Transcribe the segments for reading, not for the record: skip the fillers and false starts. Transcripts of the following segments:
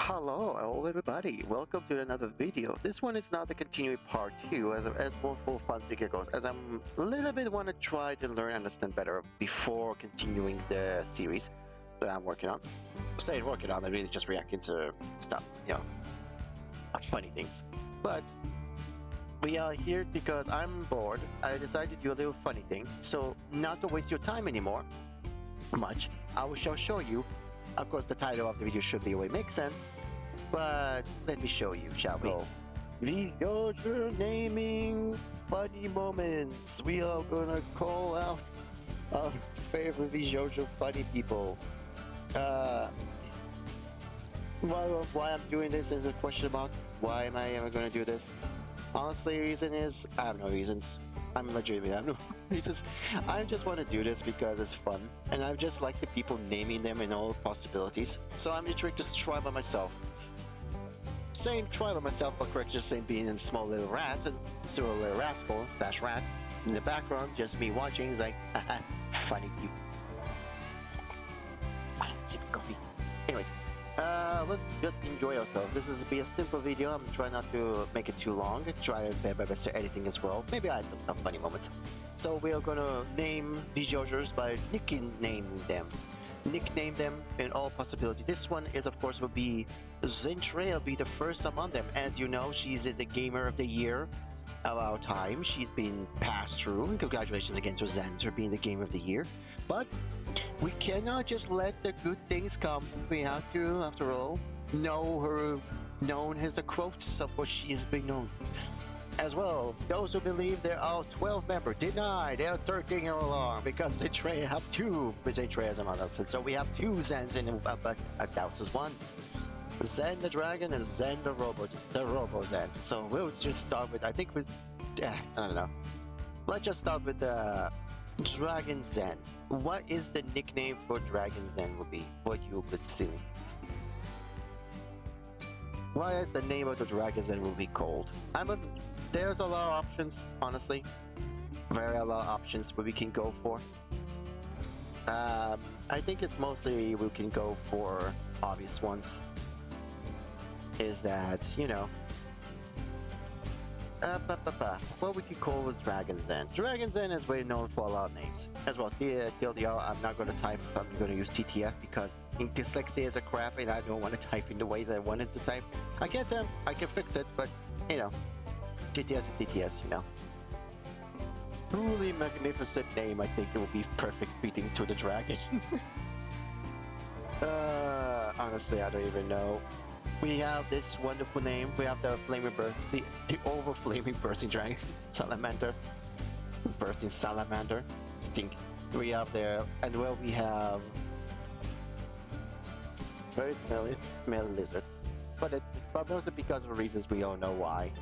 Hello everybody, welcome to another video. This one is not the continuing part 2 as more full fun giggles, as I'm a little bit want to try to learn and understand better before continuing the series that I'm working on. Saying working on, I'm really just reacting to stuff, funny things. But we are here because I'm bored. I decided to do a little funny thing, so not to waste your time anymore much, I will show you. Of course, the title of the video should be what makes sense, but let me show you, shall we? VSHojo naming funny moments. We are gonna call out our favorite VSHojo funny people. Why I'm doing this is a question mark. Why am I ever gonna do this? Honestly, the reason is I have no reasons. I'm legitimately, I have no reasons. I just want to do this because it's fun, and I just like the people naming them in all possibilities. So I'm trying to try by myself. Same try by myself, but correct, just saying being in small little rats and still a little rascal / rats. In the background, just me watching is like, haha, funny people. Sip of coffee. Anyways. Let's just enjoy ourselves. This is be a simple video. I'm trying not to make it too long. Try my best to editing as well. Maybe I add some funny moments. So we are gonna name VSHojos by nicknaming them. Nickname them in all possibilities. This one is, of course, will be Zentrey. Will be the first among them. As you know, she's the gamer of the year of our time. She's been passed through. And congratulations again to Zen for being the gamer of the year. But we cannot just let the good things come. We have to, after all, know her, known as the quotes of what she has been known. As well, those who believe there are 12 members deny they are 13 all along because Zentrey have 2 with Zentrey as a mother. So we have 2 Zens in but Gauss is 1. Zen the dragon and Zen the Robo Zen. So we'll just start with, I think with, I don't know. Let's just start with Dragon Zen. What is the nickname for Dragon Zen will be? What you could see. What the name of the Dragon Zen will be called? There's a lot of options, honestly. A lot of options where we can go for. I think it's mostly we can go for obvious ones. Is that, what we could call is Dragon Zen. Dragon Zen is very known for a lot of names. As well, TLDR, I'm not going to type, I'm going to use TTS because dyslexia is a crap and I don't want to type in the way that I wanted to type. I can fix it, but, TTS is TTS, Truly magnificent name, I think it will be perfect fitting to the dragon. Honestly, I don't even know. We have this wonderful name. We have the flaming burst, the over flaming bursting dragon, salamander, bursting salamander, stink. We have there, and well, we have very smelly lizard. But those are because of reasons we all know why.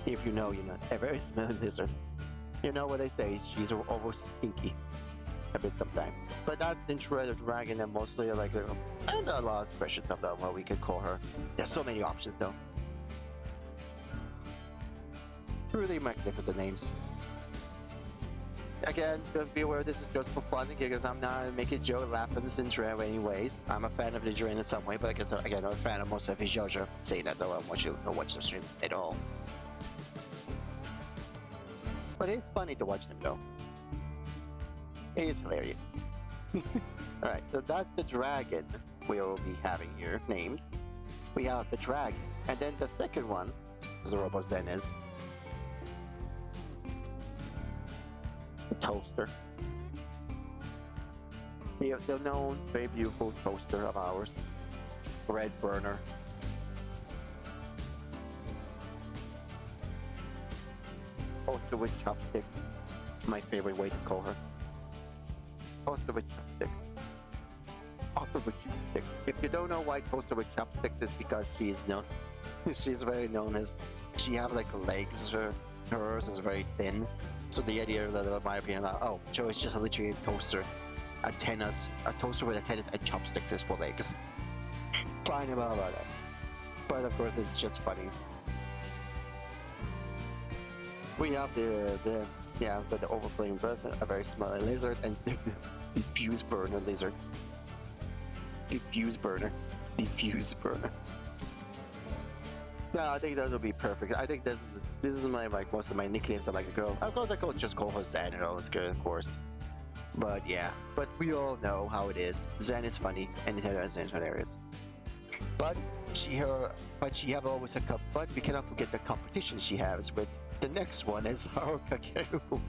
If you know, a very smelly lizard. You know what they say? She's over stinky. A bit sometimes, but not Zentrey the dragon, and mostly like and a lot of expressions of that what we could call her. There's so many options though. Really magnificent names. Again, be aware this is just for fun because I'm not making joke laughing Zentrey anyways. I'm a fan of Zentrey in some way, but again, I'm a fan of most of VSHojo. Saying that though, I want you to watch the streams at all. But it's funny to watch them though. It is hilarious. Alright, so that's the dragon we will be having here named. We have the dragon, and then the second one, as the Robo Zen is, the toaster. The known, very beautiful toaster of ours, red burner. Toaster with chopsticks, my favorite way to call her. Toaster with chopsticks. Toaster with chopsticks. If you don't know why toaster with chopsticks, is because she's very known as she have like legs. Hers is very thin. So the idea that, in my opinion, so it's just literally a toaster, a toaster with antennas and chopsticks is for legs. Fine about that. But of course, it's just funny. We have the overflowing person, a very smelly lizard, and the diffuse burner lizard. Diffuse burner. No, I think that would be perfect. I think this is my like most of my nicknames. I like a girl. Of course, I could just call her Zen and all this good, of course. But yeah, but we all know how it is. Zen is funny, and Zen is hilarious. But she have always a cup. But we cannot forget the competition she has with the next one is Haruka Keru.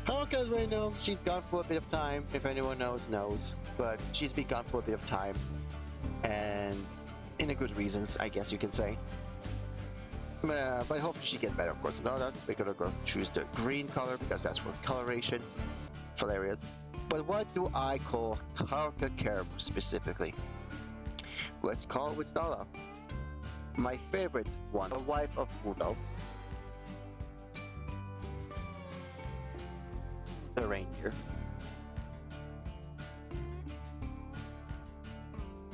Haruka right now, she's gone for a bit of time. If anyone knows. But she's been gone for a bit of time, and in a good reasons, I guess you can say. But hopefully she gets better, of course. No, that's because of course choose the green color because that's for coloration. Hilarious. But what do I call Haruka Keru specifically? Let's call it with Stala. My favorite one, the wife of Udo. The reindeer.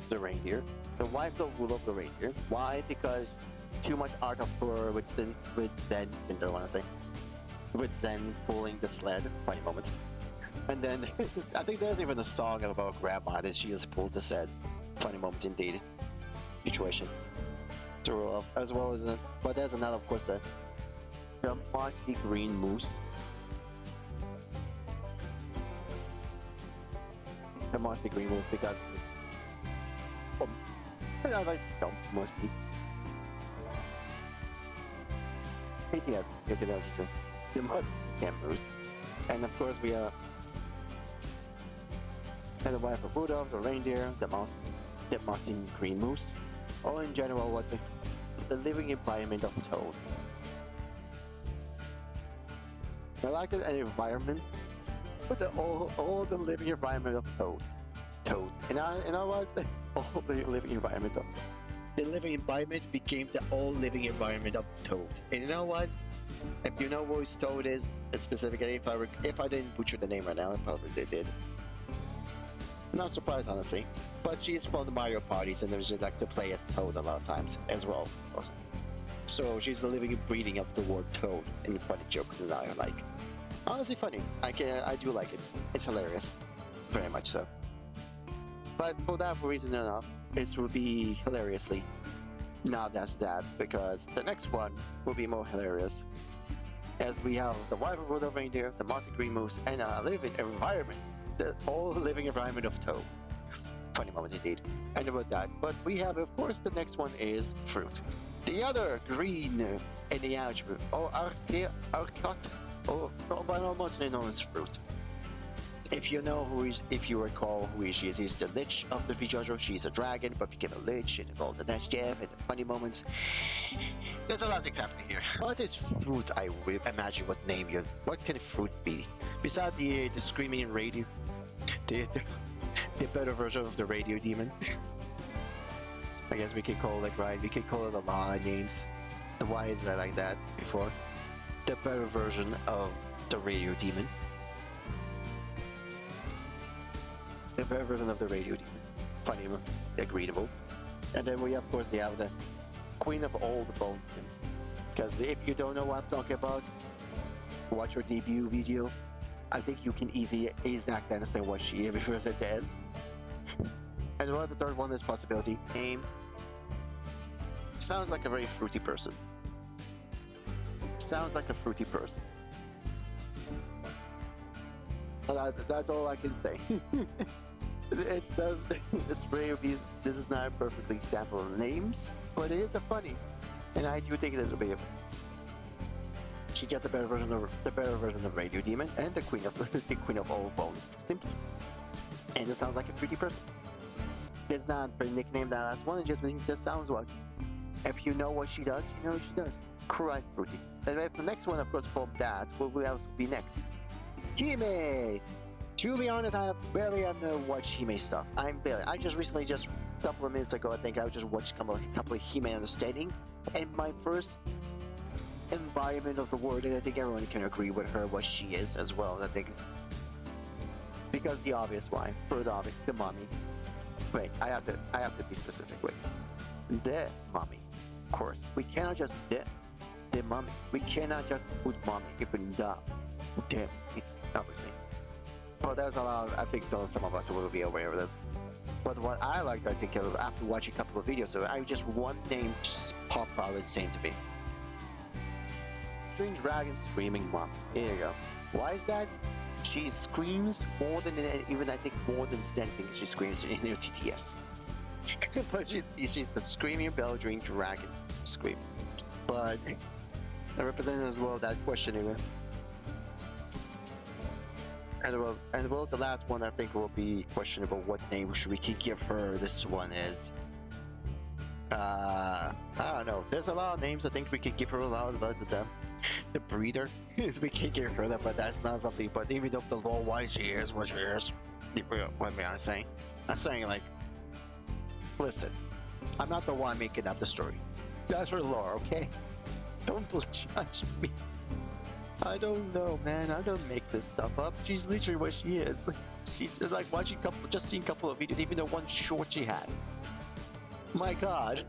The reindeer. The wife of Rudolph the reindeer. Why? Because too much art of her with Zen, I want to say, with Zen pulling the sled. Funny moments. And then I think there's even a song about grandma that she has pulled the sled. Funny moments indeed. Situation. To roll up as well as but there's another, of course, the mossy green moose. The mossy green moose because I like mossy. PTS, if it does the mossy moose. And of course we are and the wife of Rudolph, the reindeer, the mossy green moose. All in general, what the living environment of Toad. I like an environment, but all the living environment of Toad. And I was the all the living environment of the living environment became the all living environment of Toad. And you know what? If you know who Toad is, specifically, if I didn't butcher the name right now, I probably did. Not surprised, honestly. But she's from the Mario parties, and there's just like to play as Toad a lot of times as well. So she's the living and breathing of the word Toad and funny jokes that I like. Honestly, funny. I do like it. It's hilarious, very much so. But for that reason enough, it will be hilariously. Now that's that, because the next one will be more hilarious. As we have the wife of Rudolph reindeer, the mossy green moose, and a living environment. The whole living environment of Toad. Funny moments indeed. And about that. But we have, of course, the next one is fruit. The other green in the algebra, or arcot, or by not much known as fruit. If you recall who she is, he's the Lich of the VSHojo. She's a dragon, but became a Lich and all the next Jeff and the funny moments. There's a lot of things happening here. What is fruit? I will imagine what name you. What can fruit be? Besides the screaming radio, the better version of the radio demon. I guess we could call it right. We could call it a lot of names. Why is that like that before? The better version of the radio demon. The better version of the radio demon. Funny, agreeable. And then we of course have the queen of all the bones. Because if you don't know what I'm talking about, watch her debut video. I think you can easily exactly understand what she refers it as. And the third one is possibility. Name sounds like a very fruity person. Sounds like a fruity person. That's all I can say. It's very obvious. This is not a perfect example of names, but it is a funny, and I do think it is a bit. She got the better version of Radio Demon and the queen of all bone stimps, and it sounds like a pretty person. It's not her nickname that last one. It just sounds like. If you know what she does, you know what she does. Correct, fruity. And the next one, of course, from that will else be next. Hime. To be honest, I barely ever watched Hime stuff. I just recently, just a couple of minutes ago, I think I just watched a couple of Hime understanding, and my first environment of the world, and I think everyone can agree with her what she is as well. I think because the obvious why, for the obvious, the mommy. Wait, I have to be specific. Wait, the mommy. Of course, we cannot just the mommy. We cannot just put mommy. You put the obviously. But there's a lot. I think so. Some of us will be aware of this. But what I liked, I think, after watching a couple of videos, I just one name just pop out and saying to me. Strange Dragon Screaming Mom. Here you go. Why is that? She screams more than even I think more than anything she screams in her TTS. But she's the screaming bell during Dragon Scream. But I represent as well that questioning. And well, the last one I think will be questionable. What name should we give her? This one is. I don't know. There's a lot of names I think we could give her. A lot of them. The breeder, we can give her that, but that's not something. But even though the lore wise she is what she is, what I'm saying, like, listen, I'm not the one making up the story. That's her lore, okay? Don't judge me. I don't know, man. I don't make this stuff up. She's literally what she is. She's like watching just seeing a couple of videos, even the one short she had. My God.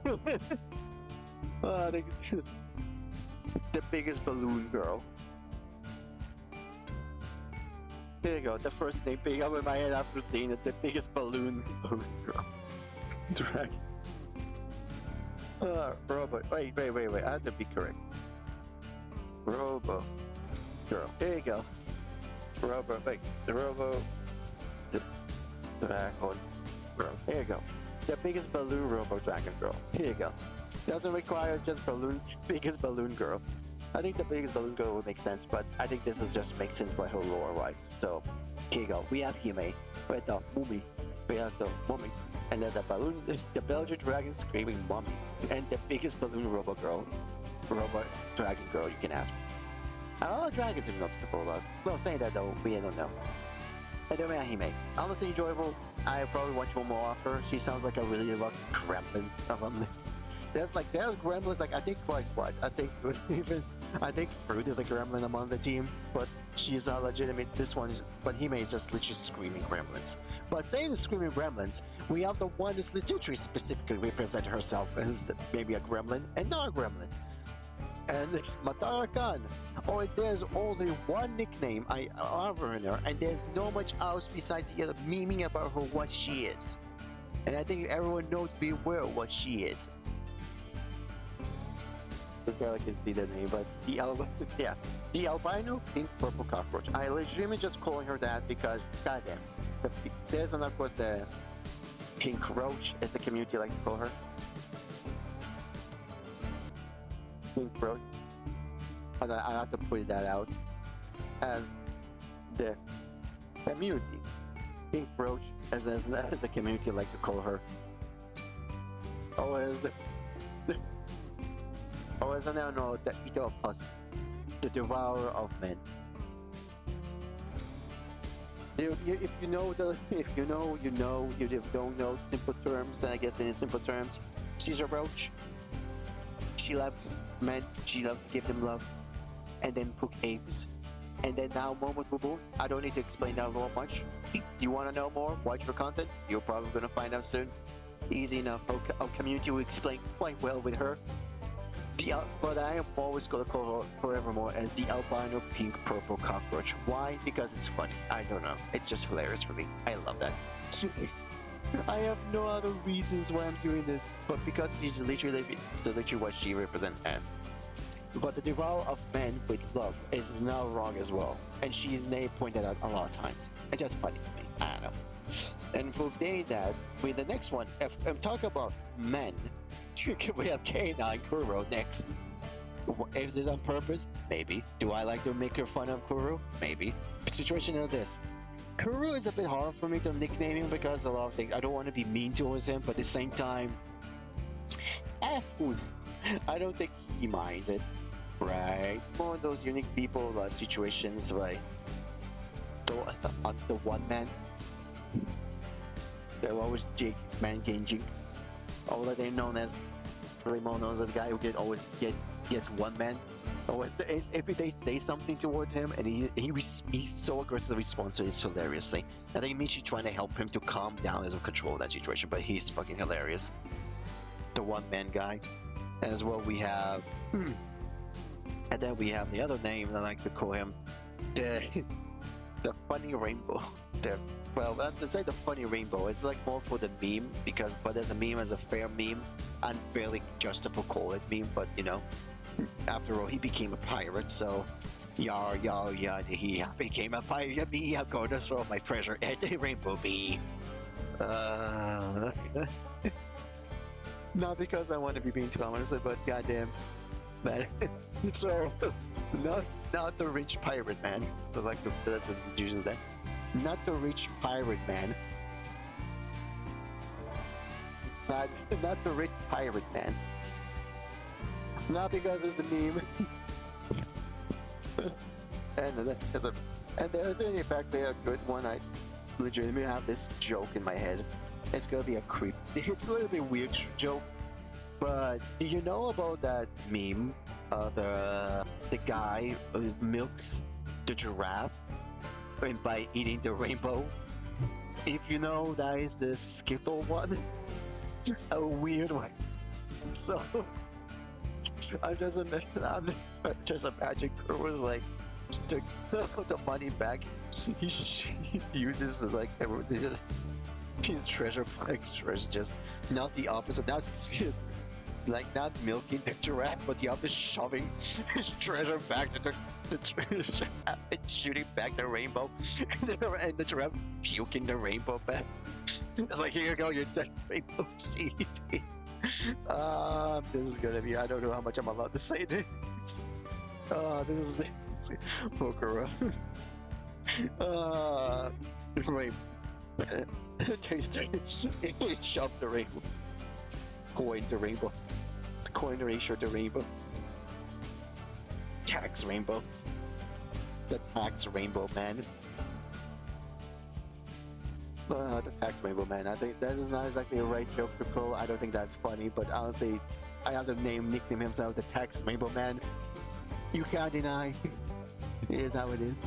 The biggest balloon girl. There you go. The first name big up in my head after seeing it. The biggest balloon girl. Drag. Robo. Wait. I have to be correct. Robo girl. There you go. Robo. Wait. The Robo. The dragon girl. There you go. The biggest balloon Robo dragon girl. Here you go. Doesn't require just biggest balloon girl. I think the biggest balloon girl would make sense, but I think this is just makes sense by her lore wise. So here you go. We have Hime, with the mummy. We have the mummy, and then the balloon, the Belgian dragon screaming mummy, and the biggest balloon robot dragon girl you can ask. A lot of dragons are noticeable about. Well, saying that though, we don't know. And then we have Hime. Honestly enjoyable. I probably watch one more of her. She sounds like a really lucky gremlin of them. There's gremlins, like I think I think Fruit is a gremlin among the team, but she's not legitimate. But Hime is just literally screaming gremlins. But saying screaming gremlins, we have the one that's literally specifically represent herself as maybe a gremlin and not a gremlin. And Matara Khan, there's only one nickname I offer in her, and there's no much else besides the other memeing about her what she is. And I think everyone knows beware what she is. I barely can see the name, but the albino pink purple cockroach. I legitimately just calling her that because goddamn, there's and of course the pink roach, as the community like to call her. Pink roach. I have to put that out as the community. Pink roach, as the community like to call her. As I now know, the eater of husbands, the devourer of men. If you know, you know. If you don't know simple terms, I guess in simple terms, she's a roach. She loves men. She loves to give them love, and then cook eggs. And then now, moment boo boo. I don't need to explain that a little much. You want to know more? Watch her content. You're probably gonna find out soon. Easy enough. Our community will explain quite well with her. But I am always going to call her forevermore as the albino pink purple cockroach. Why? Because it's funny. I don't know. It's just hilarious for me. I love that. I have no other reasons why I'm doing this, but because she's literally what she represents as. But the devourer of men with love is not wrong as well, and she's pointed out a lot of times. It's just funny to me. I don't know. And for doing that, with the next one, if I'm talking about men. We have K9 Kuro next. Is this on purpose? Maybe. Do I like to make her fun of Kuro? Maybe. The situation is this. Kuro is a bit hard for me to nickname him because a lot of things. I don't want to be mean towards him, but at the same time, I don't think he minds it. Right? One of those unique people, like situations, right? The one man. They're always man getting jinx. All that they're known as Raymond knows the guy who always gets one man. Always, if they say something towards him and he's so aggressively responds to it, it's hilariously. I think Michi trying to help him to calm down and control that situation, but he's fucking hilarious. The one man guy. And as well we have and then we have the other name I like to call him the funny rainbow. Well, it's like the funny rainbow. It's like more for the meme because, but as a meme, as a fair meme, unfairly justifiable call it meme. But you know, after all, he became a pirate, so yar yar yar. He became a pirate. Me, I'm going to throw my treasure at the rainbow bee. Not because I want to be being too honest, but goddamn, man. So, not the rich pirate man. So like that's usually that. Not the rich pirate man. Not the rich pirate man. Not because it's a meme. And the thing, in fact, they are good one. I legitimately have this joke in my head. It's gonna be a creep. It's a little bit weird joke, but do you know about that meme? The guy who milks the giraffe and by eating the rainbow. If you know, that is the Skittle one. A weird one. So I'm just imagining Kurt was like took the money back. He uses like his treasure extras, just not the opposite. Now it's just like not milking the giraffe, but the opposite, shoving his treasure back to the treasure and shooting back the rainbow, and the giraffe puking the rainbow back. It's like, here you go, your dead rainbow seed. This is gonna be. I don't know how much I'm allowed to say this. This is Pokora. Rainbow. Taster. It shoved the rainbow. Coin the rainbow. Coin ratio the rainbow. Tax rainbows. The tax rainbow man. The tax rainbow man. I think that is not exactly a right joke to pull. I don't think that's funny, but honestly, I have to nickname himself the tax rainbow man. You can't deny. It is how it is.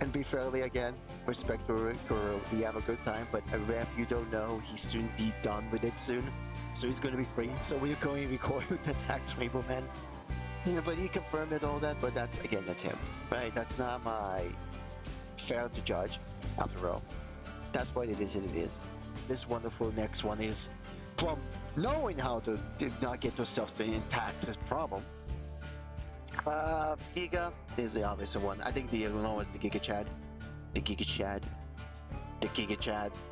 And be fairly again, respect to Kuro. He have a good time, but if you don't know, he soon be done with it soon. So he's gonna be free. So we're going to record the tax rainbow man. Yeah, but he confirmed it all that, but that's again, that's him, right? That's not my fair to judge. After all, that's what it is. And it is. This wonderful next one is from knowing how to not get yourself in taxes problem. Giga is the obvious one. I think the other one was the Giga Chad. The Giga Chad. The Giga Chads.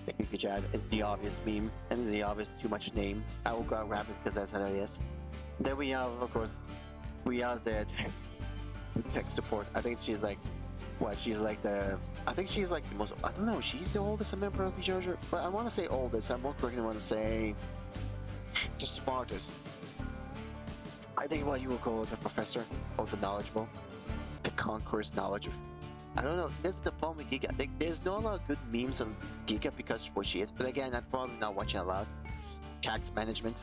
The Giga Chad is the obvious meme, and is the obvious too much name. I will go grab it because that's how it is. Then we have, of course, we have the tech support. I think she's like, what? She's like the. I think she's like the most. I don't know. She's the oldest member of VSHojo, but I want to say oldest. I'm more correctly want to say the smartest. I think what you will call the professor or the knowledgeable, the conqueror's knowledge. I don't know. This is the problem with Giga. There's not a lot of good memes on Giga because of what she is. But again, I'm probably not watching a lot. Tax management.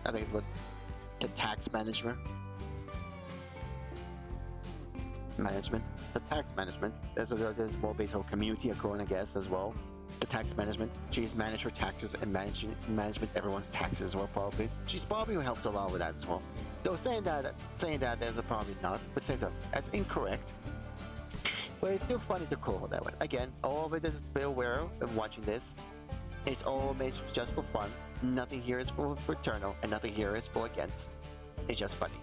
I think it's what the tax management. The tax management. There's more based on community occurring, I guess, as well. The tax management. She's managed her taxes and management everyone's taxes as well, probably. She's probably helps a lot with that as well. Though saying that there's a probably not, but same time, that's incorrect. But it's still funny to call it that way. Again, all of it is be aware of watching this. It's all made just for fun. Nothing here is for eternal, and nothing here is for against. It's just funny.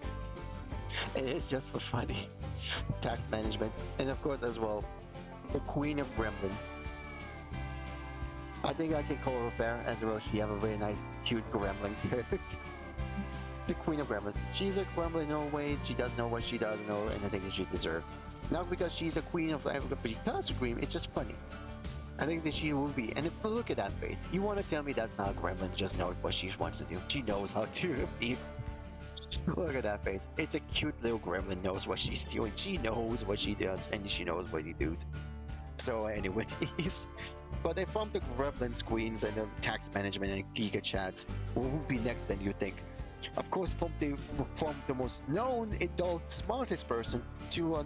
It is just for funny. Tax management, and of course as well, the Queen of Gremlins. I think I can call her fair as well. She have a very nice, cute gremlin character. The Queen of Gremlins. She's a gremlin in all ways. She does know what she does know, and I think that she deserves. Not because she's a queen of Africa, but because of Green, it's just funny. I think that she will be. And if look at that face, you want to tell me that's not a gremlin? Just know what she wants to do. She knows how to be. Look at that face. It's a cute little gremlin. Knows what she's doing. She knows what she does, and she knows what he does. So anyways, but then from the gremlins, queens, and the tax management and Giga Chats, what will be next? Then you think? Of course, from the most known adult smartest person to a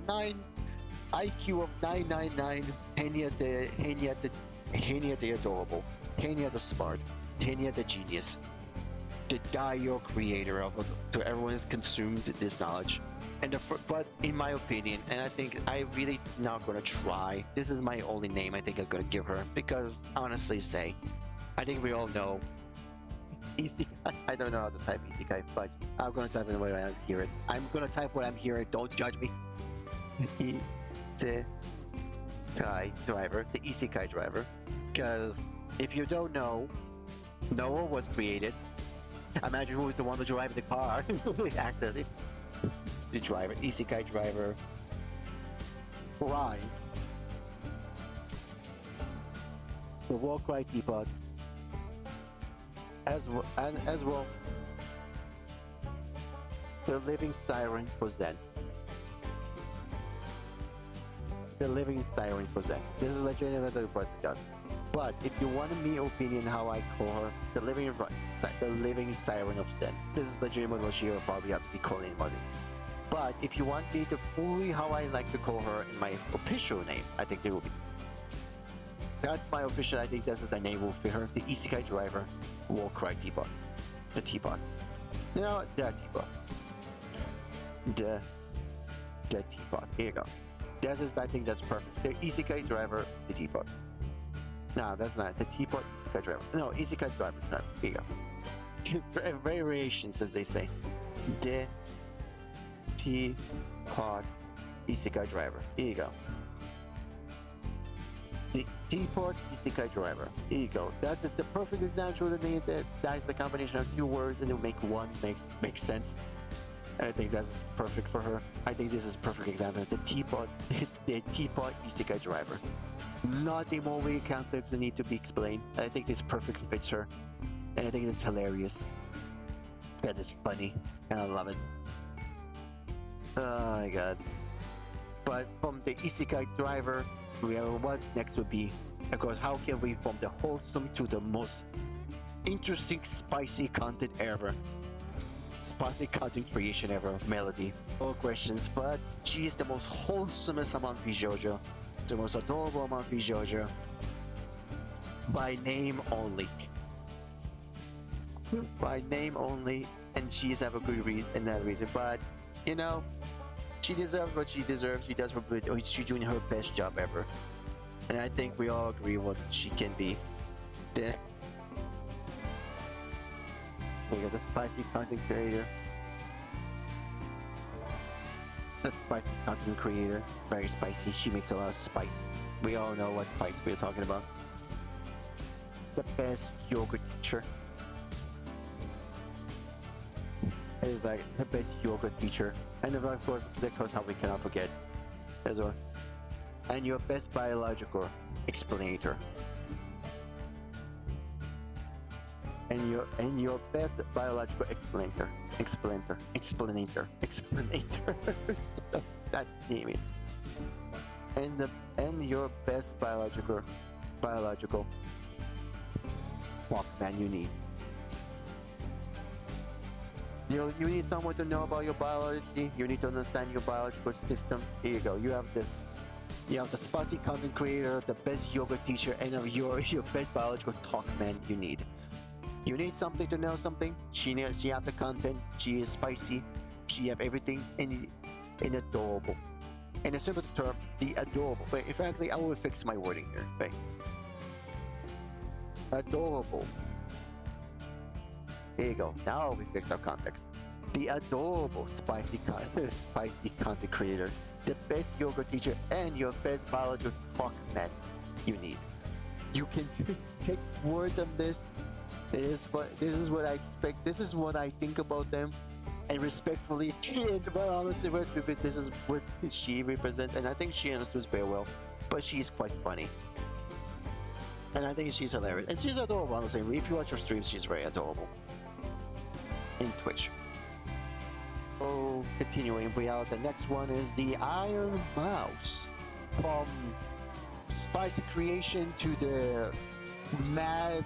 IQ of 999, Henia the adorable, Henia the smart, Henia the genius. the dire creator of it, to everyone has consumed this knowledge. But in my opinion, and I think I really not gonna try. This is my only name I think I'm gonna give her because honestly, I think we all know Isekai. I don't know how to type Isekai, but I'm gonna type it the way I hear it. I'm gonna type what I'm hearing. Don't judge me. Isekai driver, the Isekai driver, because if you don't know, Noah was created. Imagine who was the one to drive the car. Accidentally. The driver, Isekai driver. Cry. The War Cry Teapot. As well, the living siren for Zen. The living siren for Zen. This is legendary as a podcast. But if you want me opinion how I call her, the living siren of Zen. This is legitimate what she will probably have to be calling about it. But if you want me to fully how I like to call her in my official name, I think there will be. That's my official, I think this is the name will fit her. The Isekai driver, War Cry Teapot. The Teapot. No, the Teapot. The Teapot. Here you go. This is, I think that's perfect. The Isekai driver, the Teapot. No, that's not. The Teapot, Isekai driver. No, Isekai driver. No, here you go. Variations, as they say. The Teapot, Isekai driver. Here you go. The Teapot Isekai driver. Here you go. That's just the perfect example of the name. That's the combination of two words and it make one makes sense. And I think that's perfect for her. I think this is a perfect example of the Teapot Isekai driver. Not the more way context that need to be explained. I think this perfectly fits her. And I think it's hilarious. Because it's funny. And I love it. Oh my god. But from the Isekai driver, what's next would be, of course, how can we from the wholesome to the most interesting spicy content ever? Spicy content creation ever, Melody. No questions, but she's the most wholesomest among VSHojo. The most adorable among VSHojo. By name only. By name only, and she's have a good reason, another reason, but you know, she deserves what she deserves. She does her good. She's doing her best job ever, and I think we all agree what she can be. There. We got the spicy content creator. The spicy content creator, very spicy. She makes a lot of spice. We all know what spice we're talking about. The best yoga teacher. It is like the best yoga teacher, and of course, how we cannot forget as well. And your best biological explainer. And your best biological explainer. That name it. And your best biological Walkman you need. You need someone to know about your biology. You need to understand your biological system. Here you go. You have this. You have the spicy content creator, the best yoga teacher, and your best biological talk man you need. You need something to know something. She have the content. She is spicy. She have everything in adorable. In a simple term, the adorable. But in fact, I will fix my wording here. Okay. Adorable. There you go. Now we fixed our context. The adorable spicy content creator, the best yoga teacher, and your best biological talk man you need. You can take words of this. This is what I expect. This is what I think about them, and respectfully, but honestly, this is what she represents, and I think she understood very well. But she's quite funny, and I think she's hilarious, and she's adorable. Honestly, if you watch her streams, she's very adorable. In Twitch. So continuing, the next one is the Iron Mouse, from spicy creation to the mad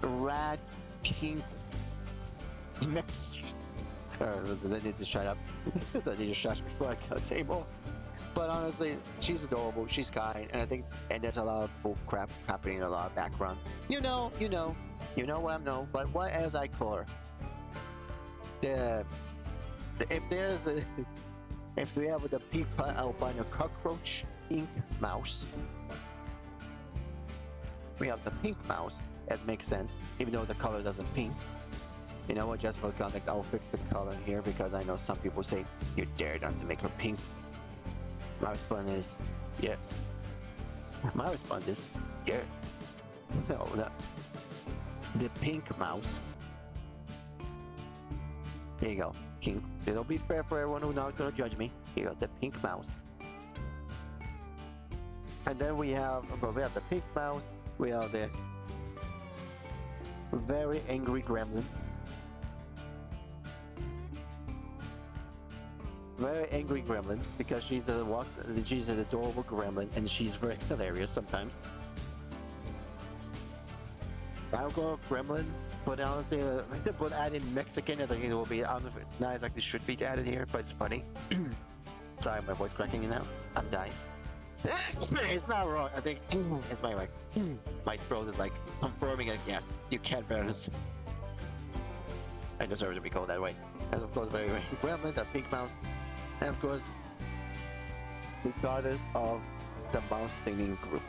rat pink mix. They need to shut up. They need to shut me before I can't say more. But honestly, she's adorable, she's kind, and I think, and there's a lot of bull crap happening in a lot of background. You know, You know what? No, but what else I call her? The, if there's a if we have the pink albino cockroach, pink mouse. We have the pink mouse, as makes sense, even though the color doesn't pink. You know what, just for context, I'll fix the color here because I know some people say, you dare not to make her pink. My response is, yes. My response is, yes. No, the pink mouse. Here you go, pink. It'll be fair for everyone who's not gonna judge me. Here you go, the pink mouse. And then we have the pink mouse. We have the very angry gremlin. Very angry gremlin because she's an adorable gremlin and she's very hilarious sometimes. I'll go gremlin, but honestly, but add in Mexican, I think it will be. I don't know if it not exactly should be added here, but it's funny. Sorry, my voice cracking now. I'm dying. It's not wrong. I think it's my my throat is like confirming it. Yes, you can't balance. I deserve to be called that way. And of course, very gremlin, the pink mouse, and of course, the goddess of the mouse singing group.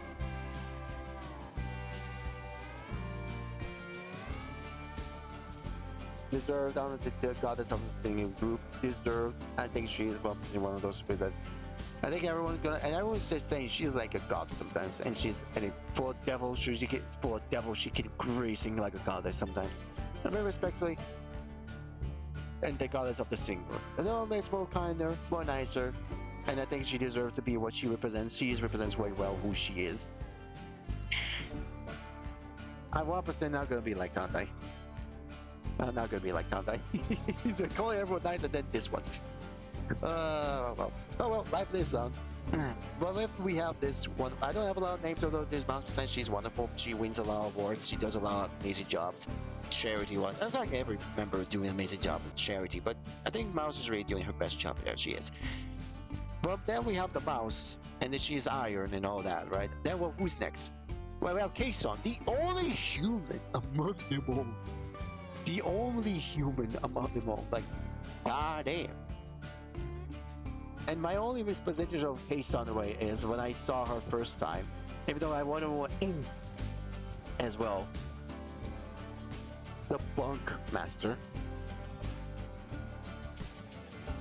Deserved, honestly, the goddess of the singing group. Deserved. I think she is one of those people that I think everyone's just saying she's like a god sometimes, and it's for devil. She can sing like a goddess sometimes. And very respectfully, and the goddess of the singing group. And though it's more kinder, more nicer, and I think she deserves to be what she represents. She represents very well who she is. I'm 1% not gonna be like Tante. I'm not gonna be like Tante. They're calling everyone nicer than this one. Well, life is on. Well, if we have this one, I don't have a lot of names, although this mouse percent, she's wonderful. She wins a lot of awards. She does a lot of amazing jobs. Charity was, I like every member doing an amazing job with charity, but I think Mouse is really doing her best job there. She is. But then we have the mouse, and then she's iron and all that, right? Then who's next? Well, we have Kason, the only human among them all. The only human among them all. Like, god damn. And my only mispercentage of Kason way is when I saw her first time, even though I wanted more in as well. The Bunk Master.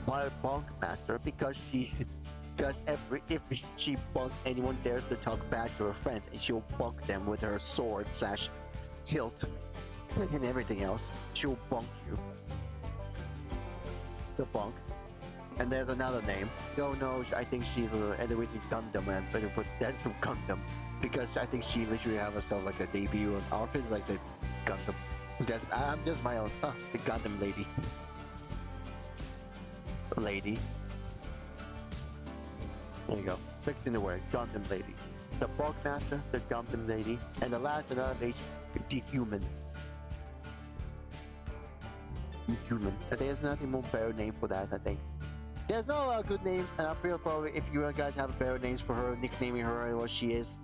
Why Bunk Master? Because if she bunks anyone dares to talk back to her friends, and she'll bunk them with her sword / hilt and everything else. She'll bunk you. The Bunk. And there's another name. No, I think she's anyways Gundam, but that's some Gundam because I think she literally have herself like a debut on Arpins, like the Gundam. I'm just my own. The Gundam lady. There you go. Fixing the word. Gundam lady. The Bug Master, the Gundam lady, and the last and other is the Human. Human. There's nothing more better name for that, I think. There's not a lot of good names, and I feel probably if you guys have better names for her, nicknaming her what she is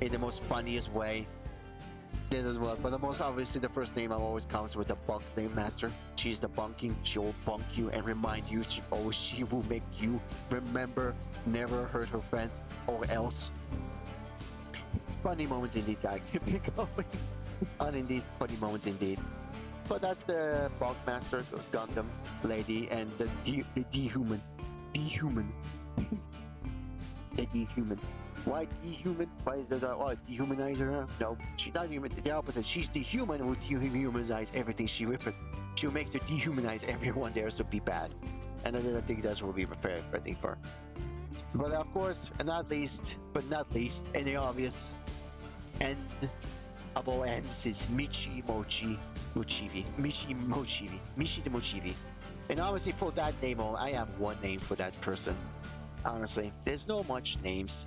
in the most funniest way, this as well. But the most obviously, the first name always comes with the Bunk Name Master. She's the bunking. She will bunk you and remind you. She will make you remember, never hurt her friends or else. Funny moments indeed, guys. Keep it going. Indeed, funny moments indeed. But that's the Bug Master, Gundam lady, and the dehuman. Dehuman. The dehuman. Why dehuman? Why is there dehumanize her? No, she's not human. The opposite. She's the human who dehumanize everything she represents. She'll make to dehumanize everyone dares to be bad. And I think that will be fair thing for her. But of course, not least, and the obvious end of all ends is Michi the Mochivi. And obviously for that name all, I have one name for that person. Honestly, there's no much names.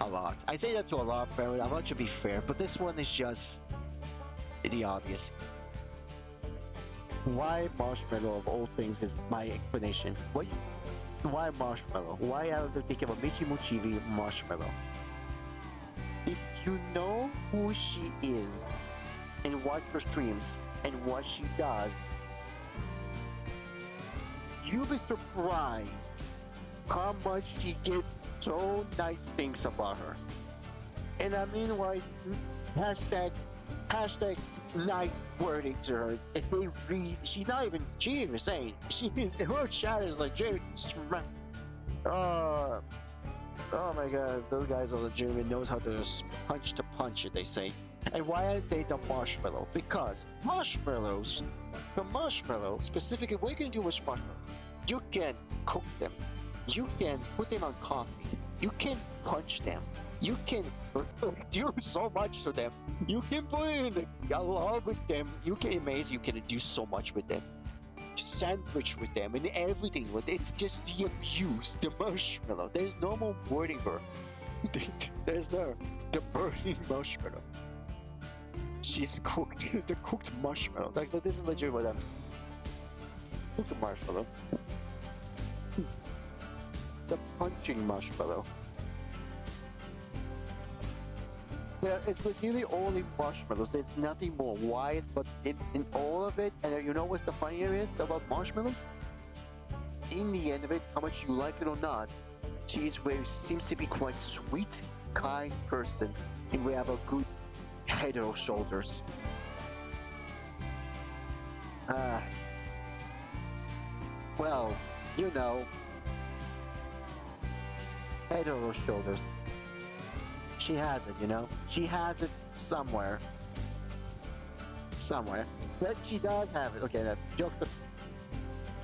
A lot. I say that to a lot, but I want to be fair, but this one is just the obvious. Why Marshmallow of all things is my explanation. Why Marshmallow? Why I have to think of a Michi Mochivi Marshmallow? If you know who she is, and watch her streams and what she does, you'll be surprised how much she gets so nice things about her. And I mean, like, hashtag nice wording to her. If they read, she even saying, her chat is legit. Oh my god, those guys are legitimate, knows how to just punch to punch it, they say. And why are they the marshmallow? Because marshmallows, specifically, what you can do with marshmallows, you can cook them, you can put them on coffees, you can punch them, you can do so much to them, you can put in a lot with them, you can do so much with them. Sandwich with them and everything with it's just the abuse, the marshmallow. There's no more wording for there's the burning marshmallow. She's cooked the cooked marshmallow. Like, this is legit with them. Cooked marshmallow. The punching marshmallow. Yeah, it's literally only marshmallows. There's nothing more. Why? But in all of it, and you know what's the funnier is about marshmallows? In the end of it, how much you like it or not, she's seems to be quite sweet, kind person, and we have a good head or shoulders. Well, you know, head or shoulders. She has it, you know? She has it somewhere. But she does have it. Okay,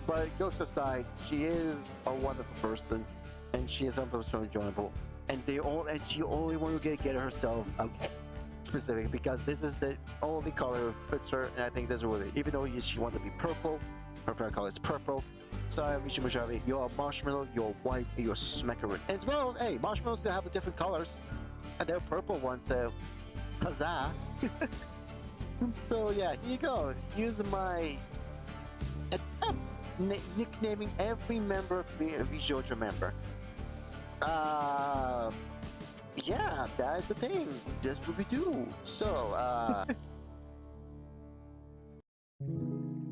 but jokes aside, she is a wonderful person, and she is something so enjoyable. And she only want to get herself out specific, because this is the only color fits her, and I think this is what it. Even though she wants to be purple, her favorite color is purple. Sorry, Misha Mushavi, you're a marshmallow, you're white, you're smackeroo. As well, hey, marshmallows still have different colors. And they're purple ones, so huzzah! So yeah, here you go. Here's my attempt nicknaming every member of the VSHojo member. Yeah, that's the thing. That's what we do. So I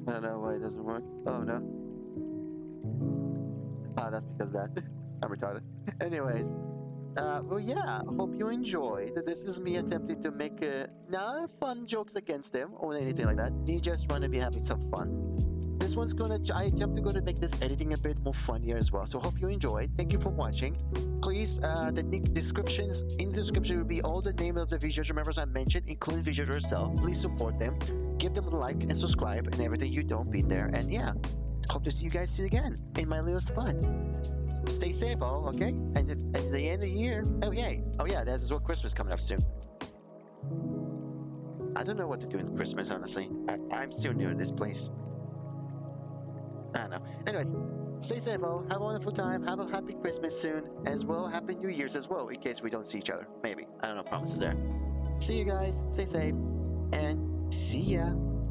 don't know why it doesn't work. Oh no. That's because that I'm retarded. Anyways. Well, yeah, hope you enjoyed. This is me attempting to make not fun jokes against them or anything like that. You just want to be having some fun. This one's I attempt to make this editing a bit more funnier as well. So hope you enjoyed. Thank you for watching. Please, the descriptions in the description will be all the names of the VSHojo members I mentioned, including VSHojo herself. Please support them. Give them a like and subscribe and everything you don't been there. And yeah, hope to see you guys soon again in my little spot. Stay safe, all, okay? And at the end of the year, oh yeah, there's what Christmas coming up soon. I don't know what to do in Christmas, honestly. I'm still new in this place. I don't know. Anyways, stay safe, all. Have a wonderful time. Have a happy Christmas soon, as well. Happy New Year's as well, in case we don't see each other. Maybe. I don't know. Promises there. See you guys. Stay safe, and see ya.